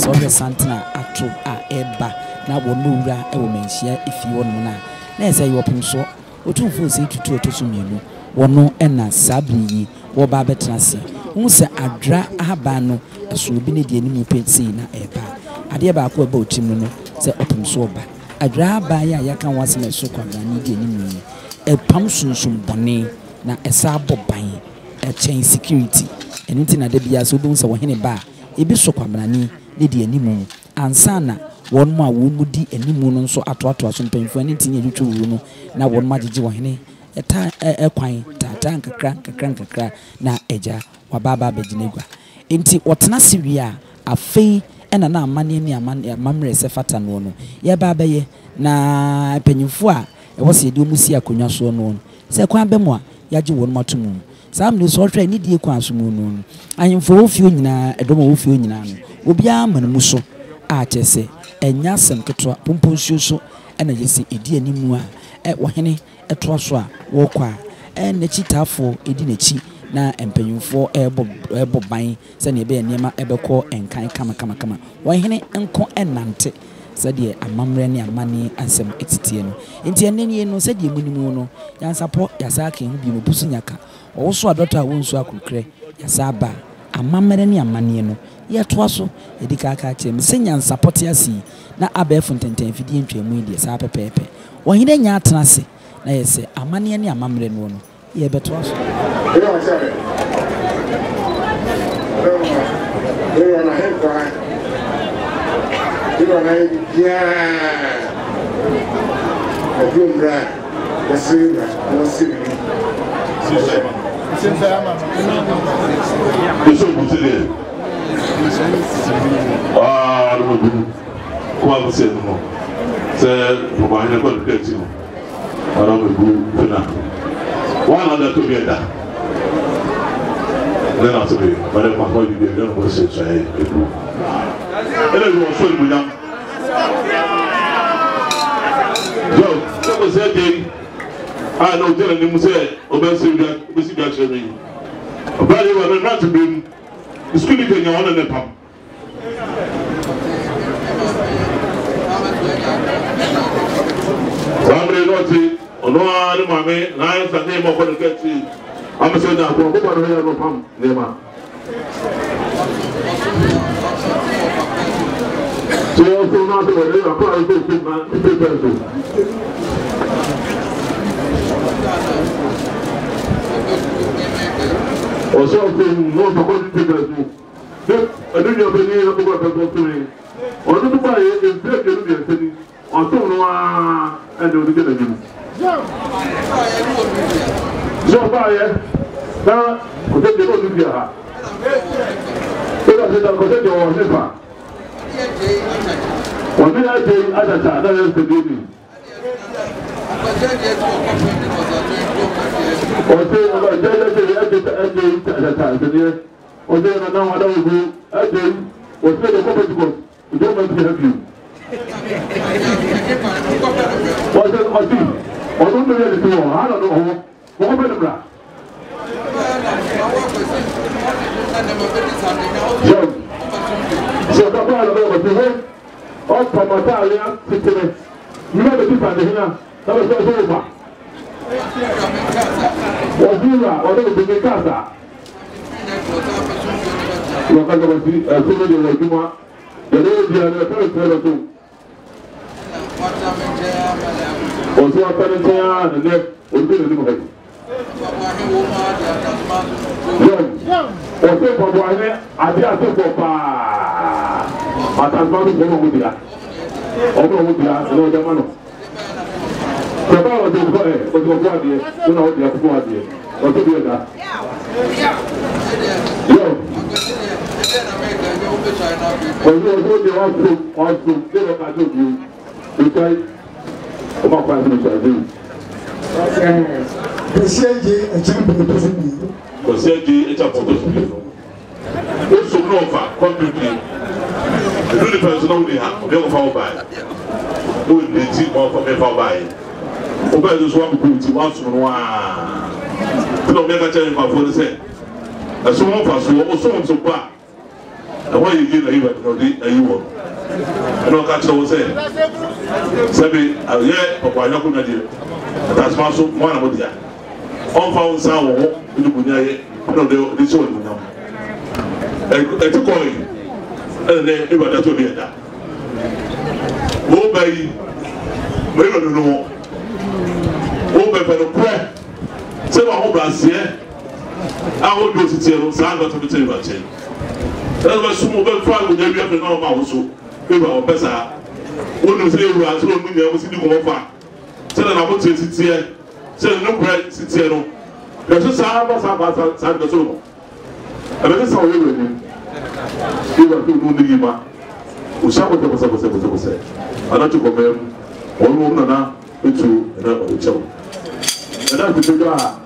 so the Santana ato a eba na wono wura e wo Manhyia ifi wono na say you opim so Otumfuo Osei Tutu otosumienu wono na sabri wo ba betena se hu se adra ahaba no so obi ne de animu pensi na eba ade ba ko eba otim no se opim so oba adra ba ya yaka wase na so kwabra ni de animu pam sunsun bone na esa boban chain security enti na de bia so bi so wohene ba ebi so kwamrani ne de animu ansana won ma wo mudi animu no so ato so mpemfo enti ne twetwe wo no na won ma gege wohene eta ekwan tata nkakra na eja wababa beginegwa enti wotena siwia afei ena na amane ni amamre se fata no no ye ba beye na panyimfo a ewo se de omusi akonwa so no se kwan be mo a yaje won matomu sam no so hwe ni die kwan so mu no anyimfo ofio nyina edomo ofio nyina no obi amana mu so a chese enya sem ketwa pomponsuo so ena yesi edi animu a wohene eto so a wo kwa na chitafo edi na chi na empanyimfo ebo ban se na ebe niema ebekọ enkan kama wohene enko enante se de amamre ne amani asem etitie no enti enene no se de munimu no yansapo yasaka hu bi mobusu nyaka wo so adota wo nso akukre yasaba amamre ne amani no yeto so edika aka chem se yansapo te asi na abefo ntenten fidie ntwemu die sa pepepe wohene nya atenase na yese amane ne amamre no no ye beto so one other together. Then I'll tell you, but if my boy did, then we'll say, say, it will. And then we'll show you now. So, that was that day. I know telling him, say, obey that, we see that training. But you were not to bring the spirit in your honor and pump. Somebody not say, oh no, I'm nice and name of what get you. I'm saying that I'm going to no pump, Nema. So, also not to a crowd to people. Also, no supporting people. I didn't have any of what I got to me. Or to buy it in February, or so, and do the again. So buy it. Now, put it on the Bia. So that's it, I'll put it on Nipa. One minute I take other time, that is the baby. Or say, about Agyei at the time, or then I know I don't go, Agyei, or say the property goes, we don't want to help you. Or then, or see. I don't know anything. I don't know. What about the bra? So, the bra of the way, all from Italia, Sicily. You know the people here. That was over. Or Zura, or the Casa. You are going to see a similar like you are. The lady and the first too. Also, I can't say the next will be the new also, Mpaboahene, I did a super far. But I'm not going to be there. Over with the other man. The power of the boy was your body, you know, the body. What to do that? When you go to also, they look at you. You say, come on, President, do. Asante Acheampon to me. Asante Acheampon to me. What's so over completely? The only person only have to go for by. Who will be team more for me for by? Over this one to once on one. You don't make a change for the same. As soon as you also so far. And why you get you want? I don't catch what say. Sabi, yeah, Papa, I don't know. That's my so one about that. On found sound in the Bunya, I know they show you now. I took away, and then it was that to be that. Go by, we don't know. Go by the prayer. Say, my home last year. I will do it here, Sandra to be table chain. That's why some mobile phone with every other normal also. People are better. When you say you are so many, I was in the over. Tell them about it here. Tell no bread, sit here. There's a Sandra Sandra Solo. I mean, that's how we will. You are people who need you. We shall put the say. I don't to come one woman now into another child. And that's the guy.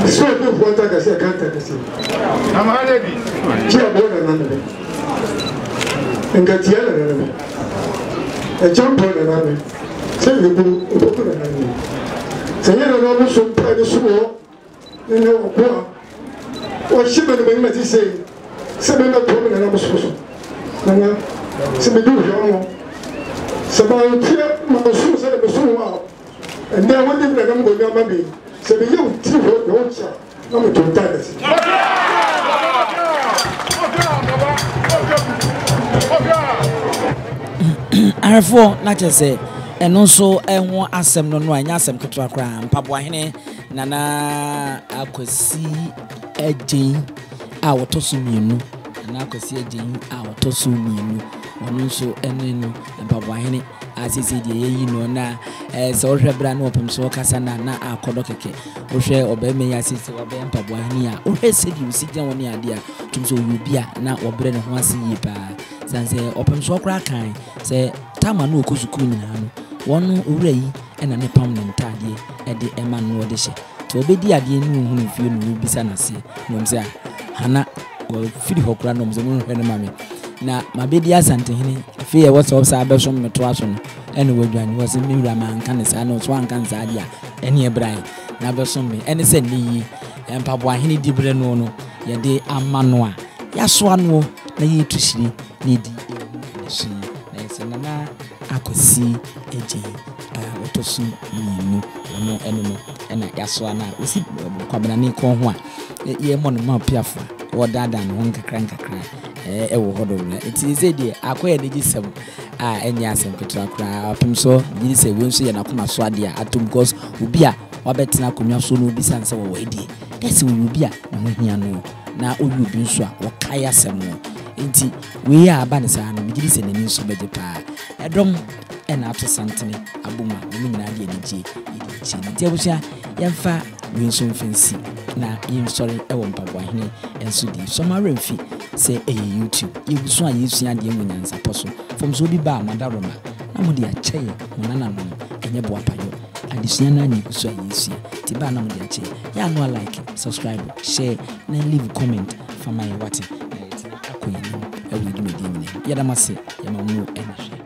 So you want to say can't I'm already. Chia more than another. And get yellow. Acheampon another. Say you do another. Say you know some private school. You know what she may say. Seven of them and I'm supposed to. Some do your Somebody clear my shoes and the shoe. And then one day I'm going to maybe. So the young two don't share. I'm to dance. Arefo na chese eno so enwo asem no anya asem keto akra Mpaboahene nana Akwasi Agyei a wotoso mienu nana Akwasi Agyei a wotoso mienu ono so enenu Mpaboahene asisi de yi no na so hwe bra na opem so kasa na akodo keke wo hwe obeme ya asisi obe Mpaboahene a wo hwe sedi usigya woni ade a tumso obi a na obre ne ho ase yi pa sanse opem so kra kan se tama no okusuku nyina no wono owura yi ena ne pam ne ntade e de ema no de hye to obedi ade ni hunu fie no bisa na se no mse hana wo fidi hokura no mse no hwe ne mame na mabedi Asantehene fie e what's up sa abeso meto aso no ene wadwani wo se miwura man kan sa no so an kan sa ade a ene ebrai na abeso me ene se ni Mpaboahene dibre no no ye de amano a yaso ano na ye tushiri ni di shi na se na Akwasi Agyei wotoso mienu no ene no ena yaso ana osi kwabena ne ko ho a ye mo no ma piafa wo dada no nkakra wo hodo na iti ze die akoye de gisem a enya asem ketra kra apem so gidi se we nso ye na koma so ade a atom because obi a wabetena konwa so no obi sanse wo edi desi obi a na ho hia no na obi nso a wo kai asem no enti we ya aba ne sa no gidi se nani nso beje pa edom ena ato santene abuma wo nyina de edije enti abusia yemfa we nso mfensi na yim sorry e wo Mpaboahene enso di so ma remfi say YouTube you so a yesu ade NYANSAPO so from so bi ba madaroma na mo de Acheampon monana no enye bo apayo adesua na ni so a yesu ti ba na mo de Acheampon ya no like subscribe share na leave comment for my what na eti akoyi no e wo di me di me ya da mase ya ma mu enhwe.